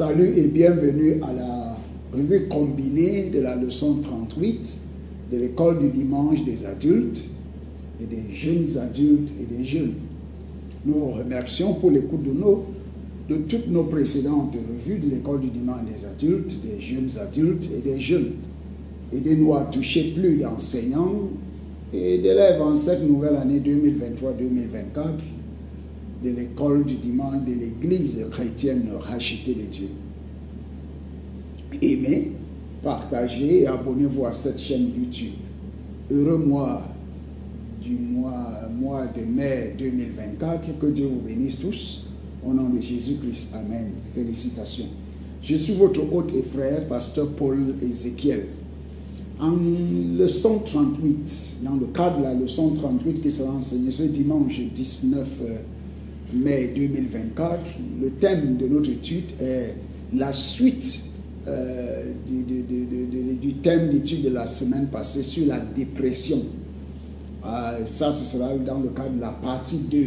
Salut et bienvenue à la revue combinée de la leçon 38 de l'école du dimanche des adultes et des jeunes adultes et des jeunes. Nous vous remercions pour l'écoute de toutes nos précédentes revues de l'école du dimanche des adultes, des jeunes adultes et des jeunes. Aidez-nous à toucher plus d'enseignants et d'élèves en cette nouvelle année 2023-2024 de l'école du dimanche de l'Église chrétienne rachetée de Dieu. Aimez, partagez et abonnez-vous à cette chaîne YouTube. Heureux mois de mai 2024, que Dieu vous bénisse tous. Au nom de Jésus-Christ, Amen. Félicitations. Je suis votre hôte et frère, pasteur Paul Ézéchiel. En leçon 38, dans le cadre de la leçon 38 qui sera enseignée ce dimanche 19 mai 2024, le thème de notre étude est la suite du thème d'étude de la semaine passée sur la dépression. Ça, ce sera dans le cadre de la partie 2.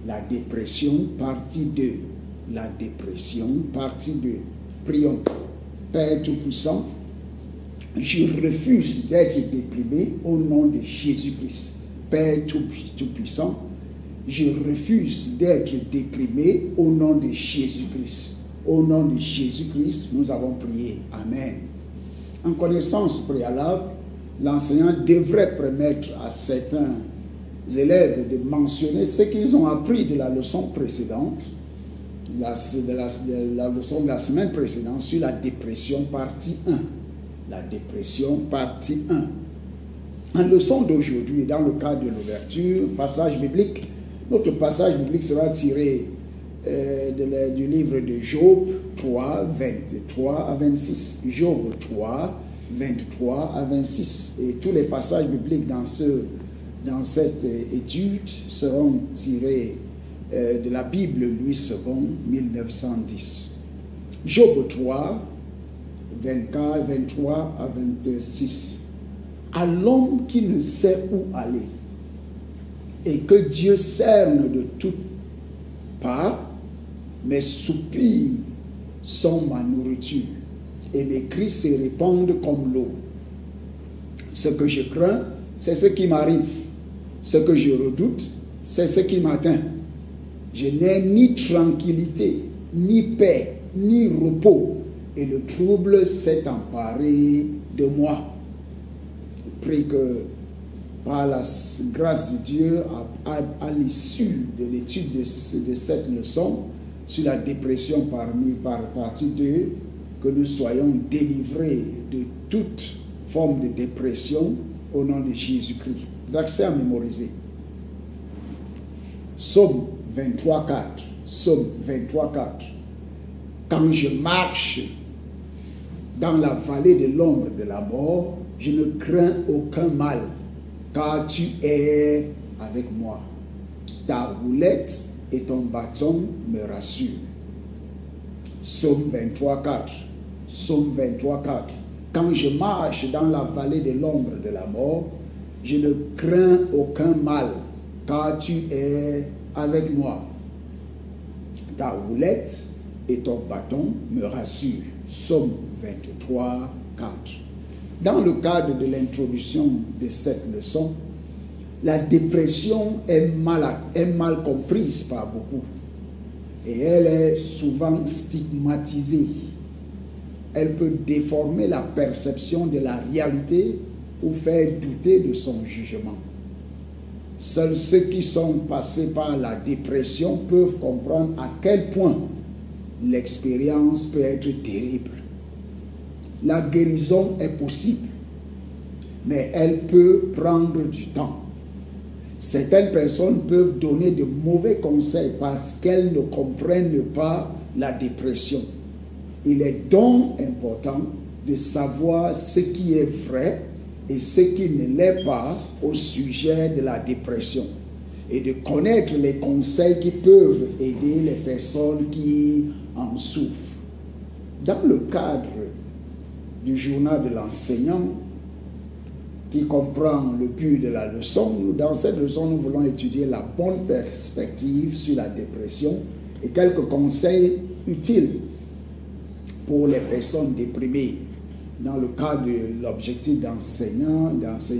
La dépression, partie 2. La dépression, partie 2. Prions. Père Tout-Puissant, je refuse d'être déprimé au nom de Jésus-Christ. Père Tout-Puissant, je refuse d'être déprimé au nom de Jésus-Christ. Au nom de Jésus-Christ, nous avons prié. Amen. En connaissance préalable, l'enseignant devrait permettre à certains élèves de mentionner ce qu'ils ont appris de la leçon précédente, de la leçon de la semaine précédente sur la dépression partie 1. La dépression partie 1. En leçon d'aujourd'hui, dans le cadre de l'ouverture, passage biblique, notre passage biblique sera tiré du livre de Job 3, 23 à 26. Job 3, 23 à 26. Et tous les passages bibliques dans cette étude seront tirés de la Bible Louis II, 1910. Job 3, 24, 23 à 26. À l'homme qui ne sait où aller et que Dieu cerne de toutes parts, mes soupirs sont ma nourriture et mes cris se répandent comme l'eau. Ce que je crains, c'est ce qui m'arrive. Ce que je redoute, c'est ce qui m'atteint. Je n'ai ni tranquillité, ni paix, ni repos, et le trouble s'est emparé de moi. Je prie que par la grâce de Dieu, à l'issue de l'étude de cette leçon sur la dépression par partie 2, que nous soyons délivrés de toute forme de dépression au nom de Jésus-Christ. Verset à mémoriser. Psaume 23, 4. Psaume 23, 4. Quand je marche dans la vallée de l'ombre de la mort, je ne crains aucun mal, car tu es avec moi. Ta roulette et ton bâton me rassurent. Psaume 23, 4. Psaume 23, 4. Quand je marche dans la vallée de l'ombre de la mort, je ne crains aucun mal, car tu es avec moi. Ta roulette et ton bâton me rassurent. Psaume 23, 4. Dans le cadre de l'introduction de cette leçon, la dépression est mal comprise par beaucoup et elle est souvent stigmatisée. Elle peut déformer la perception de la réalité ou faire douter de son jugement. Seuls ceux qui sont passés par la dépression peuvent comprendre à quel point l'expérience peut être terrible. La guérison est possible, mais elle peut prendre du temps. Certaines personnes peuvent donner de mauvais conseils parce qu'elles ne comprennent pas la dépression. Il est donc important de savoir ce qui est vrai et ce qui ne l'est pas au sujet de la dépression et de connaître les conseils qui peuvent aider les personnes qui en souffrent. Dans le cadre du journal de l'enseignant, qui comprend le but de la leçon, dans cette leçon, nous voulons étudier la bonne perspective sur la dépression et quelques conseils utiles pour les personnes déprimées. Dans le cadre de l'objectif d'enseignant, dans ce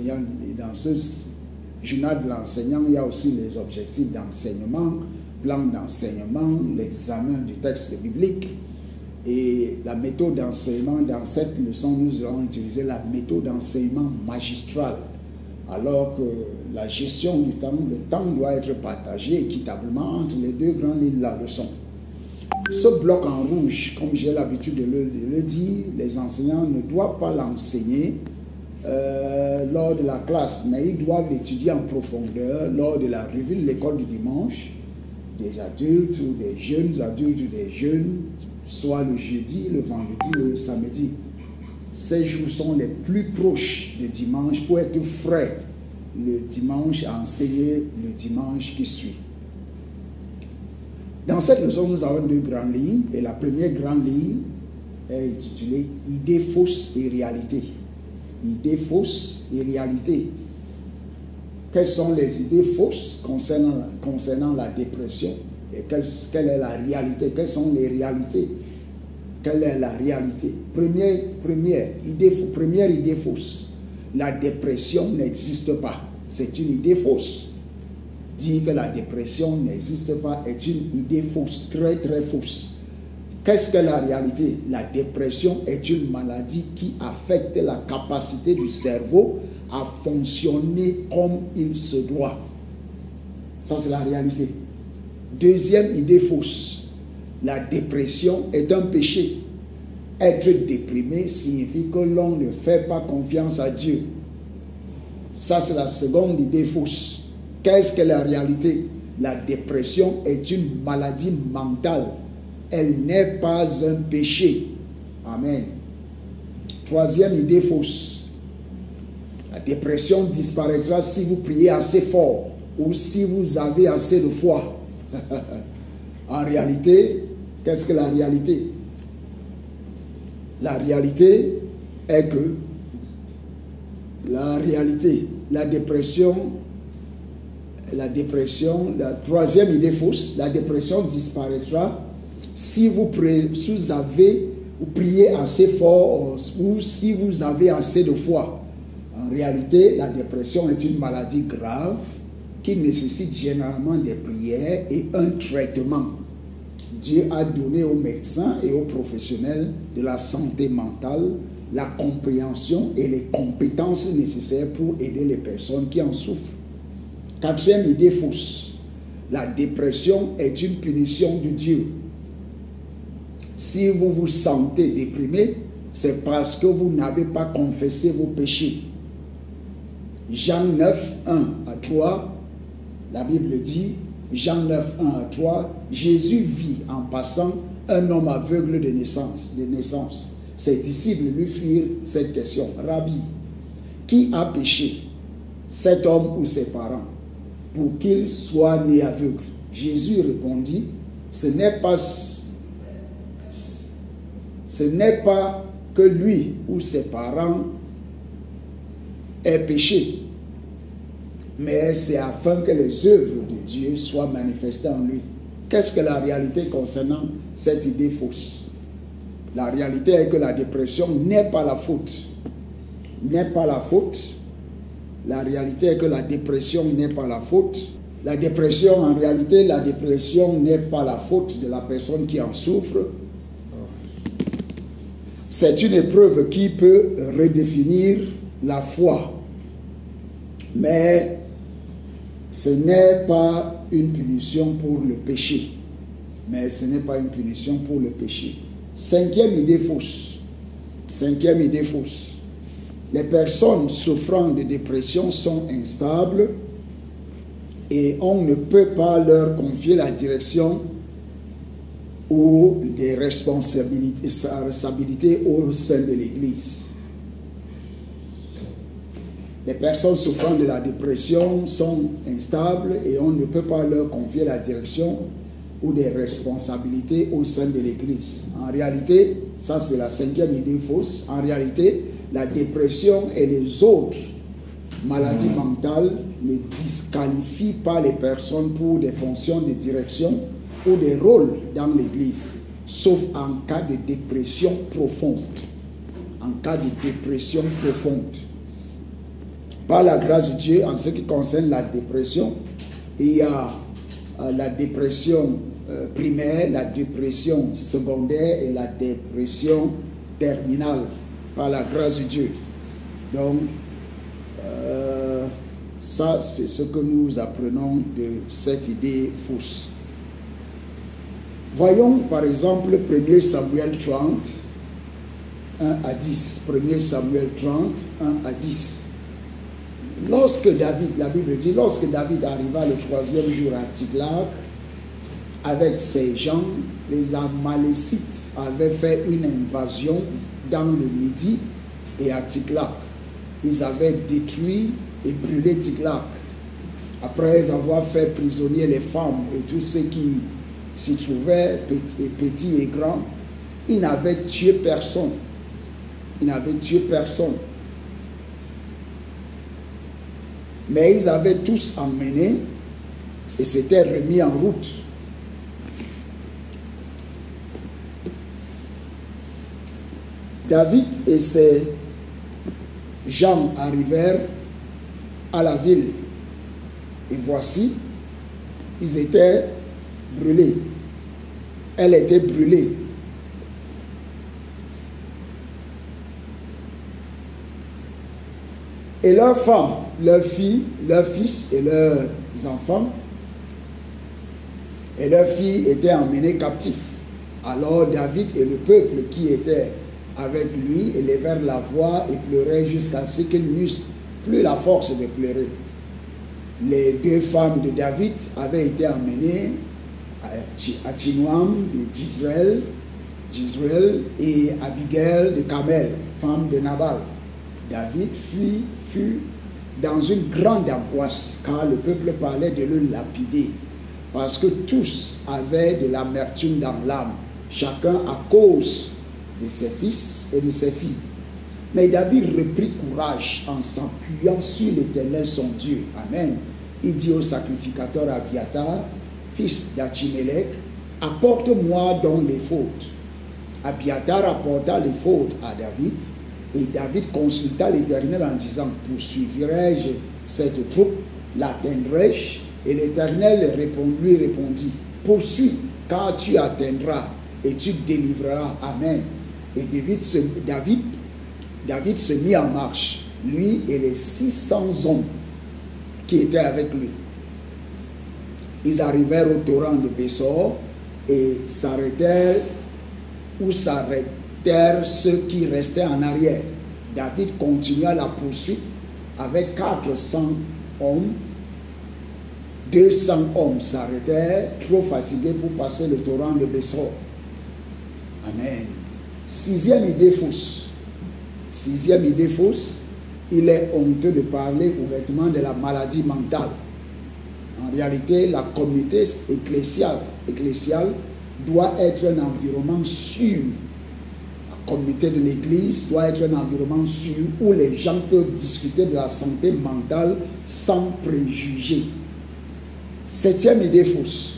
journal de l'enseignant, il y a aussi les objectifs d'enseignement, plan d'enseignement, l'examen du texte biblique et la méthode d'enseignement. Dans cette leçon, nous allons utiliser la méthode d'enseignement magistrale. Alors que la gestion du temps, le temps doit être partagé équitablement entre les deux grandes lignes de la leçon. Ce bloc en rouge, comme j'ai l'habitude de le dire, les enseignants ne doivent pas l'enseigner lors de la classe, mais ils doivent l'étudier en profondeur lors de la revue de l'école du dimanche, des adultes ou des jeunes adultes ou des jeunes, soit le jeudi, le vendredi ou le samedi. Ces jours sont les plus proches du dimanche pour être frais le dimanche à enseigner le dimanche qui suit. Dans cette leçon, nous avons deux grandes lignes et la première grande ligne est intitulée « Idées fausses et réalités ». Idées fausses et réalités. Quelles sont les idées fausses concernant la dépression et quelle est la réalité? Quelles sont les réalités? Quelle est la réalité? Première idée fausse. La dépression n'existe pas. C'est une idée fausse. Dire que la dépression n'existe pas est une idée fausse, très très fausse. Qu'est-ce que la réalité? La dépression est une maladie qui affecte la capacité du cerveau à fonctionner comme il se doit. Ça, c'est la réalité. Deuxième idée fausse. La dépression est un péché. Être déprimé signifie que l'on ne fait pas confiance à Dieu. Ça, c'est la seconde idée fausse. Qu'est-ce que la réalité? La dépression est une maladie mentale. Elle n'est pas un péché. Amen. Troisième idée fausse. La dépression disparaîtra si vous priez assez fort ou si vous avez assez de foi. En réalité, qu'est-ce que la réalité? La réalité est que la troisième idée fausse, la dépression disparaîtra si vous priez assez fort ou si vous avez assez de foi. En réalité, la dépression est une maladie grave qui nécessite généralement des prières et un traitement. Dieu a donné aux médecins et aux professionnels de la santé mentale la compréhension et les compétences nécessaires pour aider les personnes qui en souffrent. Quatrième idée fausse. La dépression est une punition de Dieu. Si vous vous sentez déprimé, c'est parce que vous n'avez pas confessé vos péchés. Jean 9, 1 à 3, la Bible dit, Jean 9, 1 à 3, Jésus vit en passant un homme aveugle de naissance. Ses disciples lui firent cette question. Rabbi, qui a péché, cet homme ou ses parents, pour qu'il soit né aveugle? Jésus répondit, ce n'est pas que lui ou ses parents aient péché, mais c'est afin que les œuvres de Dieu soient manifestées en lui. Qu'est-ce que la réalité concernant cette idée fausse? La réalité est que la dépression n'est pas la faute. N'est pas la faute. La réalité est que la dépression n'est pas la faute. La dépression, en réalité, la dépression n'est pas la faute de la personne qui en souffre. C'est une épreuve qui peut redéfinir la foi. Mais ce n'est pas une punition pour le péché. Mais ce n'est pas une punition pour le péché. Cinquième idée fausse. Cinquième idée fausse. Les personnes souffrant de dépression sont instables et on ne peut pas leur confier la direction ou des responsabilités au sein de l'Église. Les personnes souffrant de la dépression sont instables et on ne peut pas leur confier la direction ou des responsabilités au sein de l'Église. En réalité, ça c'est la cinquième idée fausse. En réalité, la dépression et les autres maladies mentales ne disqualifient pas les personnes pour des fonctions de direction ou des rôles dans l'Église. sauf en cas de dépression profonde. En cas de dépression profonde. Par la grâce de Dieu, en ce qui concerne la dépression, il y a la dépression primaire, la dépression secondaire et la dépression terminale. Par la grâce de Dieu. Donc, ça, c'est ce que nous apprenons de cette idée fausse. Voyons par exemple 1 Samuel 30, 1 à 10. 1 Samuel 30, 1 à 10. Lorsque David, la Bible dit, lorsque David arriva le 3e jour à Tiglath, avec ses gens, les Amalécites avaient fait une invasion dans le Midi et à Tiglath. Ils avaient détruit et brûlé Tiglath. Après avoir fait prisonnier les femmes et tous ceux qui s'y trouvaient, petits et grands, ils n'avaient tué personne. Ils n'avaient tué personne. Mais ils avaient tous emmené et s'étaient remis en route. David et ses gens arrivèrent à la ville. Et voici, ils étaient brûlés. Elle était brûlée. Et leurs femmes, leurs filles, leurs fils et leurs enfants et leurs filles étaient emmenés captifs. Alors David et le peuple qui était avec lui élevèrent la voix et pleuraient jusqu'à ce qu'ils n'eussent plus la force de pleurer. Les 2 femmes de David avaient été emmenées à Chinoam de Jezreel et Abigail de Carmel, femme de Nabal. David fut dans une grande angoisse car le peuple parlait de le lapider parce que tous avaient de l'amertume dans l'âme, chacun à cause de ses fils et de ses filles. Mais David reprit courage en s'appuyant sur l'Éternel son Dieu. Amen. Il dit au sacrificateur Abiatar, fils d'Achimélec, apporte-moi donc les fautes. Abiatar apporta les fautes à David, et David consulta l'Éternel en disant, poursuivrai-je cette troupe, l'atteindrai-je? Et l'Éternel lui répondit, poursuis, car tu atteindras et tu délivreras. Amen. Et David se mit en marche, lui et les 600 hommes qui étaient avec lui. Ils arrivèrent au torrent de Bessor et s'arrêtèrent ceux qui restaient en arrière. David continua la poursuite avec 400 hommes. 200 hommes s'arrêtèrent, trop fatigués pour passer le torrent de Bessor. Amen. 6e idée fausse. 6e idée fausse, il est honteux de parler ouvertement de la maladie mentale. En réalité, la communauté ecclésiale doit être un environnement sûr. La communauté de l'Église doit être un environnement sûr où les gens peuvent discuter de la santé mentale sans préjugés. 7e idée fausse.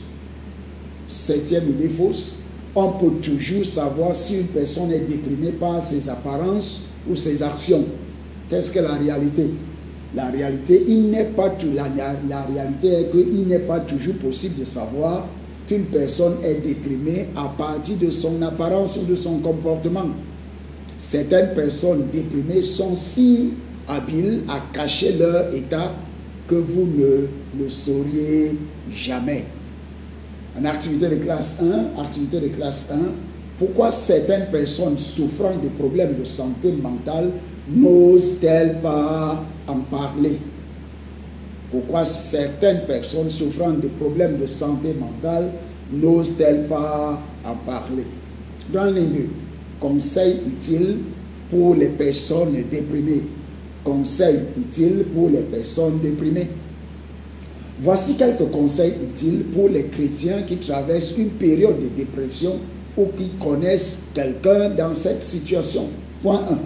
7e idée fausse. On peut toujours savoir si une personne est déprimée par ses apparences ou ses actions. Qu'est-ce que la réalité? La réalité, la réalité est qu'il n'est pas toujours possible de savoir qu'une personne est déprimée à partir de son apparence ou de son comportement. Certaines personnes déprimées sont si habiles à cacher leur état que vous ne le sauriez jamais. En activité de classe 1, pourquoi certaines personnes souffrant de problèmes de santé mentale n'osent-elles pas en parler? Pourquoi certaines personnes souffrant de problèmes de santé mentale n'osent-elles pas en parler? Dans les deux, conseils utiles pour les personnes déprimées. Conseils utiles pour les personnes déprimées. Voici quelques conseils utiles pour les chrétiens qui traversent une période de dépression ou qui connaissent quelqu'un dans cette situation. Point 1.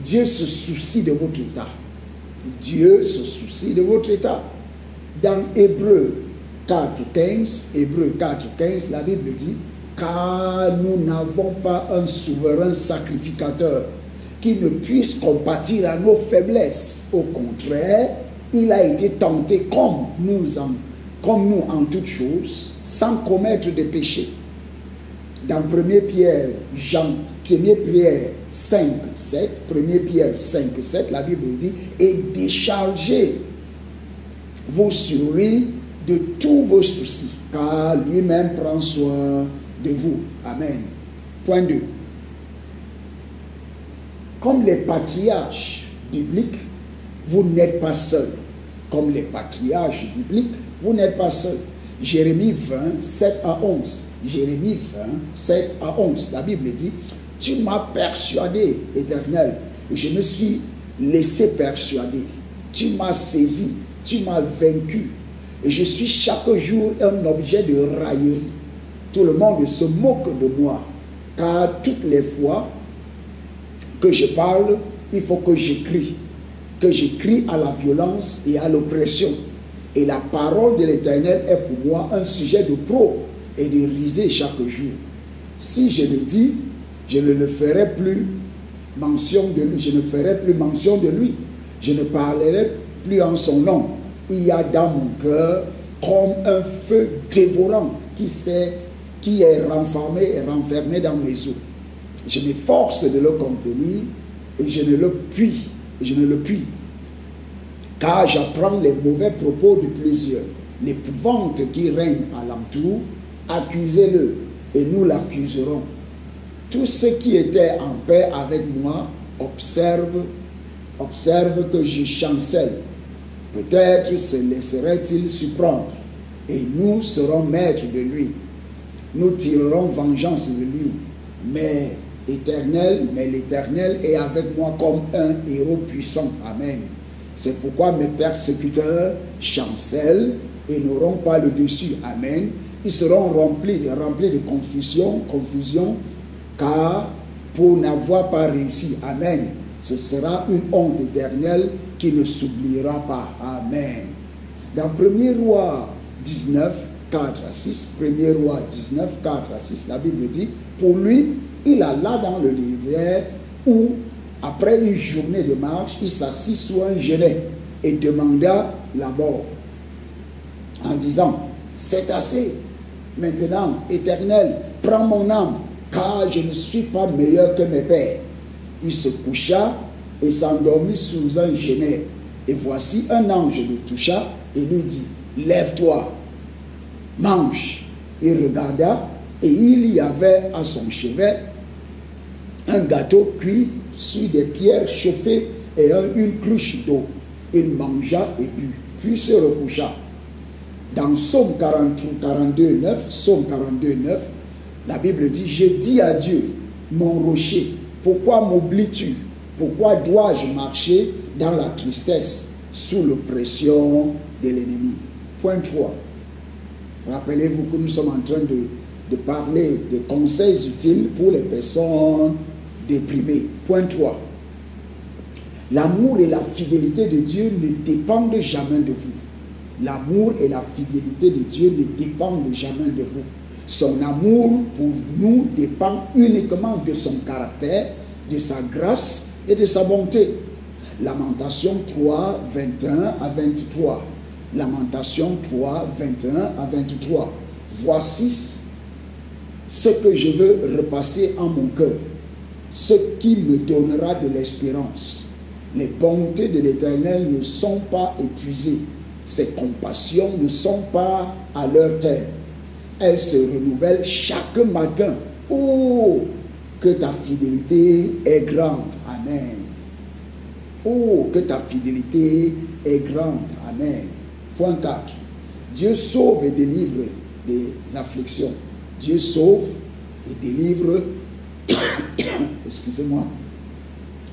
Dieu se soucie de votre état. Dieu se soucie de votre état. Dans Hébreux 4.15, la Bible dit, car nous n'avons pas un souverain sacrificateur qui ne puisse compatir à nos faiblesses. Au contraire, il a été tenté comme nous en toutes choses, sans commettre de péché. Dans 1 Pierre 5, 7, 1 Pierre 5, 7, la Bible dit, et déchargez vous sur lui de tous vos soucis, car lui-même prend soin de vous. Amen. Point 2. Comme les patriarches bibliques, vous n'êtes pas seuls. Comme les patriarches bibliques, vous n'êtes pas seuls. Jérémie 20, 7 à 11. Jérémie 20, 7 à 11. La Bible dit, tu m'as persuadé, Éternel, et je me suis laissé persuader. Tu m'as saisi, tu m'as vaincu, et je suis chaque jour un objet de raillerie. Tout le monde se moque de moi, car toutes les fois que je parle, il faut que j'écris à la violence et à l'oppression. Et la parole de l'Éternel est pour moi un sujet de pro et de risée chaque jour. Si je le dis, je ne le ferai plus mention de lui. Je ne ferai plus mention de lui. Je ne parlerai plus en son nom. Il y a dans mon cœur comme un feu dévorant qui est renfermé dans mes os. Je m'efforce de le contenir et je ne le puis. Car j'apprends les mauvais propos de plusieurs. L'épouvante qui règne alentour, accusez-le et nous l'accuserons. Tous ceux qui étaient en paix avec moi observent que je chancelle. Peut-être se laisserait-il surprendre et nous serons maîtres de lui. Nous tirerons vengeance de lui. Mais l'Éternel est avec moi comme un héros puissant. Amen. C'est pourquoi mes persécuteurs chancellent et n'auront pas le dessus. Amen. Ils seront remplis de confusion, car pour n'avoir pas réussi. Amen. Ce sera une honte éternelle qui ne s'oubliera pas. Amen. Dans 1er roi 19, 4 à 6, 1er roi 19, 4 à 6, la Bible dit, pour lui, il alla dans le désert où, après une journée de marche, il s'assit sous un genêt et demanda la mort, en disant, c'est assez, maintenant, Éternel, prends mon âme, car je ne suis pas meilleur que mes pères. Il se coucha et s'endormit sous un genêt. Et voici un ange le toucha et lui dit, lève-toi, mange. Il regarda et il y avait à son chevet un gâteau cuit sur des pierres chauffées et une cruche d'eau. Il mangea et but, puis se recoucha. Dans Psaume 42, 9, la Bible dit, j'ai dit à Dieu, mon rocher, pourquoi m'oublies-tu? Pourquoi dois-je marcher dans la tristesse sous l'oppression de l'ennemi? Point 3. Rappelez-vous que nous sommes en train de parler de conseils utiles pour les personnes déprimées. Point 3. L'amour et la fidélité de Dieu ne dépendent jamais de vous. L'amour et la fidélité de Dieu ne dépendent jamais de vous. Son amour pour nous dépend uniquement de son caractère, de sa grâce et de sa bonté. Lamentation 3, 21 à 23. Lamentation 3, 21 à 23. Voici ce que je veux repasser en mon cœur, ce qui me donnera de l'espérance. Les bontés de l'Éternel ne sont pas épuisées, ses compassions ne sont pas à leur terme. Elles se renouvellent chaque matin. Oh, que ta fidélité est grande. Amen. Oh, que ta fidélité est grande. Amen. Point 4. Dieu sauve et délivre des afflictions. Dieu sauve et délivre excusez-moi,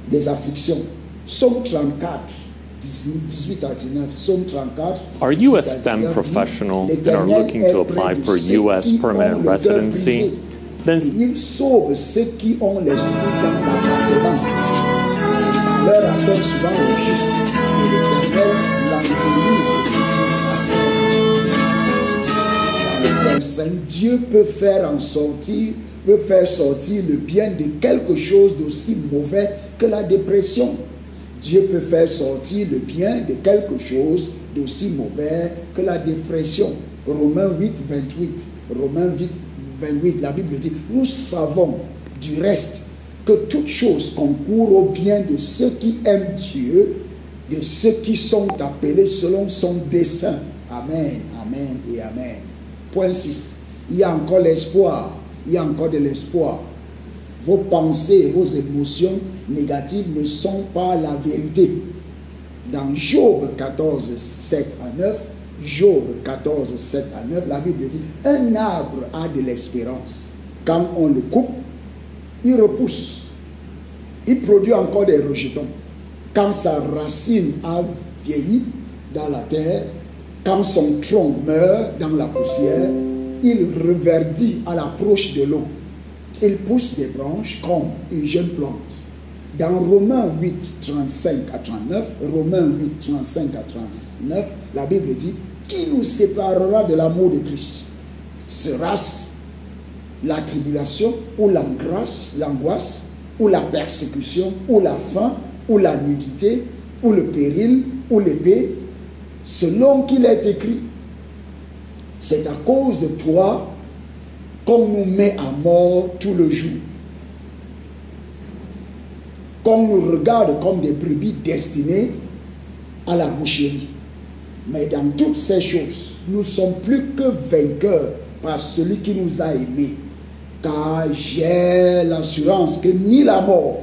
des afflictions. Psaume 34, 18 à 19. Psaume 34. Are you a STEM professional and are looking to apply for U.S. permanent residency? Then il sauve ceux qui ont l'esprit dans l'appartement. Le malheur attend souvent le juste, et l'Éternel l'en délivre toujours. Dans le point 5, Dieu peut faire sortir le bien de quelque chose d'aussi mauvais que la dépression. Dieu peut faire sortir le bien de quelque chose d'aussi mauvais que la dépression. Romains 8, 28. Romains 8, 28, la Bible dit, nous savons du reste que toute chose concourt au bien de ceux qui aiment Dieu, de ceux qui sont appelés selon son dessein. Amen, amen et amen. Point 6. Il y a encore l'espoir. Il y a encore de l'espoir. Vos pensées, vos émotions négatives ne sont pas la vérité. Dans Job 14, 7 à 9, Job 14, 7 à 9, la Bible dit, un arbre a de l'espérance. Quand on le coupe, il repousse. Il produit encore des rejetons. Quand sa racine a vieilli dans la terre, quand son tronc meurt dans la poussière, il reverdit à l'approche de l'eau. Il pousse des branches comme une jeune plante. Dans Romains 8, 35 à 39, Romains 8, 35 à 39, la Bible dit, qui nous séparera de l'amour de Christ? Sera-ce la tribulation, ou l'angoisse, ou la persécution, ou la faim, ou la nudité, ou le péril, ou l'épée? Selon qu'il est écrit, c'est à cause de toi qu'on nous met à mort tout le jour, qu'on nous regarde comme des brebis destinées à la boucherie. Mais dans toutes ces choses, nous sommes plus que vainqueurs par celui qui nous a aimés. Car j'ai l'assurance que ni la mort,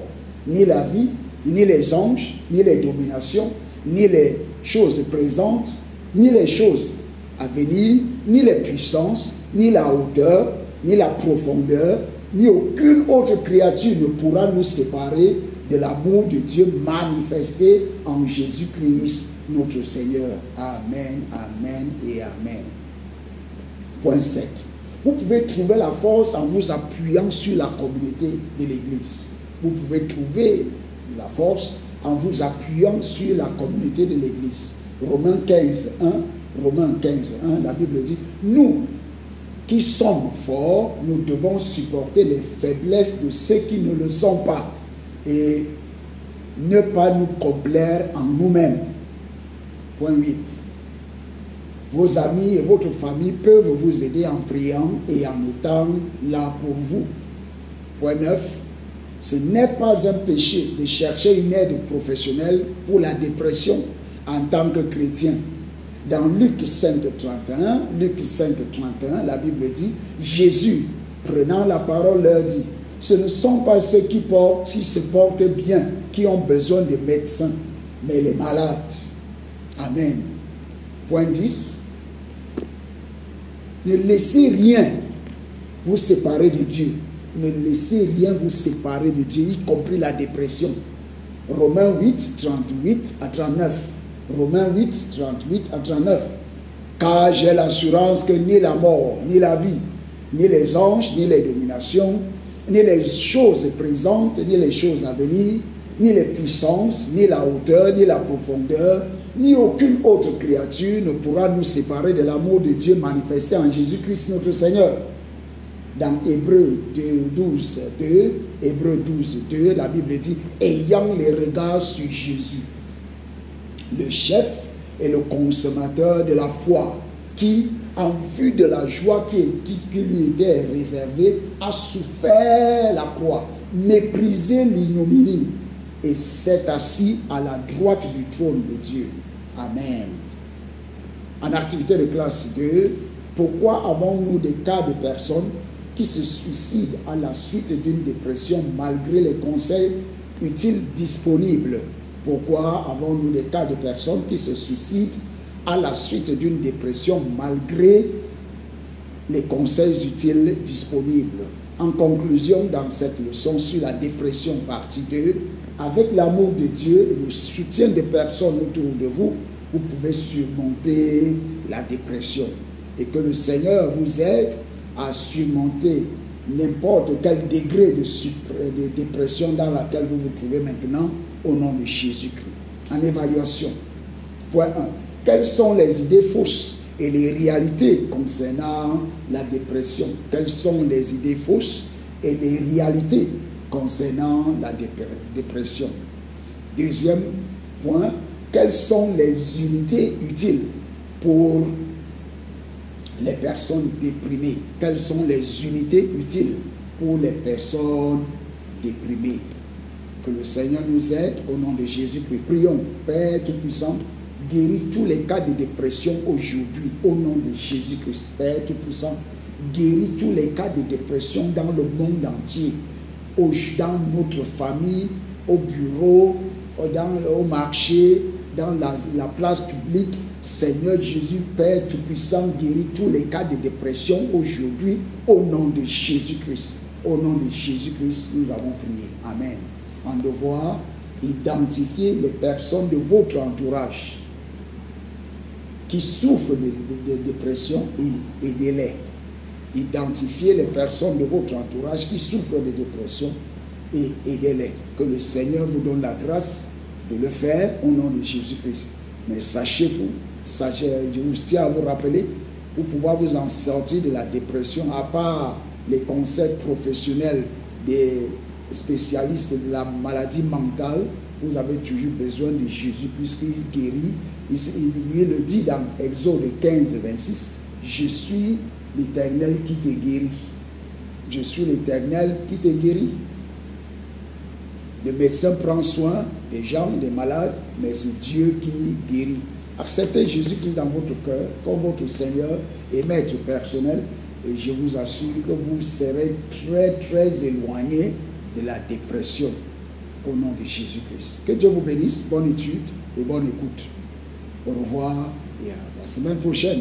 ni la vie, ni les anges, ni les dominations, ni les choses présentes, ni les choses à venir, ni les puissances, ni la hauteur, ni la profondeur, ni aucune autre créature ne pourra nous séparer de l'amour de Dieu manifesté en Jésus-Christ, notre Seigneur. Amen, amen et amen. Point 7. Vous pouvez trouver la force en vous appuyant sur la communauté de l'Église. Vous pouvez trouver la force en vous appuyant sur la communauté de l'Église. Romains 15, 1, Romains 15, 1, la Bible dit, nous qui sommes forts, nous devons supporter les faiblesses de ceux qui ne le sont pas et ne pas nous complaire en nous-mêmes. Point 8. Vos amis et votre famille peuvent vous aider en priant et en étant là pour vous. Point 9. Ce n'est pas un péché de chercher une aide professionnelle pour la dépression en tant que chrétien. Dans Luc 5, 31, la Bible dit, Jésus, prenant la parole, leur dit, ce ne sont pas ceux qui se portent bien, qui ont besoin de médecins, mais les malades. Amen. Point 10. Ne laissez rien vous séparer de Dieu. Ne laissez rien vous séparer de Dieu, y compris la dépression. Romains 8, 38 à 39. Romains 8, 38 à 39. Car j'ai l'assurance que ni la mort, ni la vie, ni les anges, ni les dominations, ni les choses présentes, ni les choses à venir, ni les puissances, ni la hauteur, ni la profondeur, ni aucune autre créature ne pourra nous séparer de l'amour de Dieu manifesté en Jésus-Christ notre Seigneur. Dans Hébreux 12, 2, la Bible dit, ayant les regards sur Jésus, le chef et le consommateur de la foi, qui, en vue de la joie qui lui était réservée, a souffert la croix, méprisé l'ignominie, et s'est assis à la droite du trône de Dieu. Amen. En activité de classe 2, pourquoi avons-nous des cas de personnes qui se suicident à la suite d'une dépression malgré les conseils utiles disponibles? Pourquoi avons-nous des cas de personnes qui se suicident à la suite d'une dépression malgré les conseils utiles disponibles? En conclusion, dans cette leçon sur la dépression partie 2, avec l'amour de Dieu et le soutien des personnes autour de vous, vous pouvez surmonter la dépression. Et que le Seigneur vous aide à surmonter n'importe quel degré de dépression dans laquelle vous vous trouvez maintenant, au nom de Jésus-Christ. En évaluation. Point 1. Quelles sont les idées fausses et les réalités concernant la dépression. Quelles sont les idées fausses et les réalités concernant la dépression. Deuxième point, quelles sont les unités utiles pour les personnes déprimées? Quelles sont les unités utiles pour les personnes déprimées? Que le Seigneur nous aide au nom de Jésus-Christ. Prions, Père Tout-Puissant, guéris tous les cas de dépression aujourd'hui au nom de Jésus-Christ. Père Tout-Puissant, guéris tous les cas de dépression dans le monde entier, dans notre famille, au bureau, au marché, dans la place publique. Seigneur Jésus, Père Tout-Puissant, guéris tous les cas de dépression aujourd'hui au nom de Jésus-Christ. Au nom de Jésus-Christ, nous avons prié. Amen. En devoir identifier les personnes de votre entourage qui souffrent de dépression et aidez-les. Identifiez les personnes de votre entourage qui souffrent de dépression et aidez-les. Que le Seigneur vous donne la grâce de le faire au nom de Jésus-Christ. Mais sachez-vous, je vous tiens à vous rappeler, pour pouvoir vous en sortir de la dépression, à part les conseils professionnels des spécialistes de la maladie mentale, vous avez toujours besoin de Jésus puisqu'il guérit. Il le dit dans Exode 15, 26, « Je suis l'Éternel qui te guérit. » Je suis l'Éternel qui te guérit. Le médecin prend soin des gens, des malades, mais c'est Dieu qui guérit. Acceptez Jésus-Christ dans votre cœur comme votre Seigneur et Maître personnel et je vous assure que vous serez très très éloigné de la dépression au nom de Jésus-Christ. Que Dieu vous bénisse, bonne étude et bonne écoute. Au revoir et à la semaine prochaine.